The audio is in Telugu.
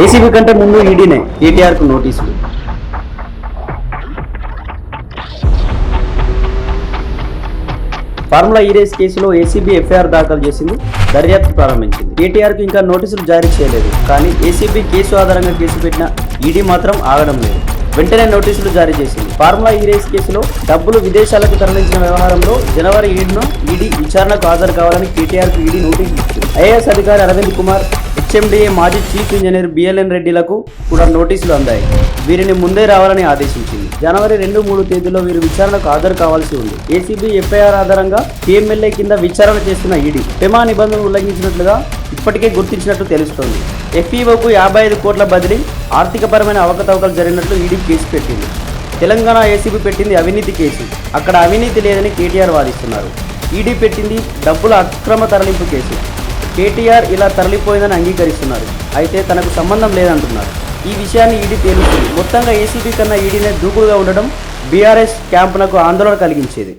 ఏసీబీ కంటే ముందు ఈడీనే కేటీఆర్కు నోటీసులు. ఫార్ములా ఈ రేస్ కేసులో ఏసీబీ ఎఫ్ఐఆర్ దాఖలు చేసింది, దర్యాప్తు ప్రారంభించింది. కేటీఆర్కు ఇంకా నోటీసులు జారీ చేయలేదు. కానీ ఏసీబీ కేసు ఆధారంగా కేసు పెట్టిన ఈడీ మాత్రం ఆగడం లేదు. వెంటనే నోటీసులు జారీ చేసింది. ఫార్ములా ఈ రేస్ కేసులో డబ్బులు విదేశాలకు తరలించిన వ్యవహారంలో జనవరి 7న ఈడీ విచారణకు హాజరు కావాలని కేటీఆర్కు ఈడీ నోటీసులు ఇచ్చింది. ఐఏఎస్ అధికారి అరవింద్ కుమార్, హెచ్ఎండిఏ మాజీ చీఫ్ ఇంజనీర్ బిఎల్ఎన్ రెడ్డిలకు కూడా నోటీసులు అందాయి. వీరిని ముందే రావాలని ఆదేశించింది. జనవరి 2-3 తేదీలో వీరు విచారణకు హాజరు కావాల్సి ఉంది. ఏసీబీ ఎఫ్ఐఆర్ ఆధారంగా పిఎంఎల్ఏ కింద విచారణ చేస్తున్న ఈడీ పెమా నిబంధనలు ఉల్లంఘించినట్లుగా ఇప్పటికే గుర్తించినట్టు తెలుస్తోంది. ఎఫ్ఈఓకు 55 కోట్ల బదిలీ, ఆర్థికపరమైన అవకతవకలు జరిగినట్లు ఈడీ కేసు పెట్టింది. తెలంగాణ ఏసీబీ పెట్టింది అవినీతి కేసు. అక్కడ అవినీతి లేదని కేటీఆర్ వాదిస్తున్నారు. ఈడీ పెట్టింది డబ్బుల అక్రమ తరలింపు కేసు. కేటీఆర్ ఇలా తరలిపోయిందని అంగీకరిస్తున్నారు. అయితే తనకు సంబంధం లేదంటున్నారు. ఈ విషయాన్ని ఈడీ తేలుస్తుంది. మొత్తంగా ఏసీబీ కన్నా ఈడీనే దూకుడుగా ఉండడం బీఆర్ఎస్ క్యాంపునకు ఆందోళన కలిగించేది.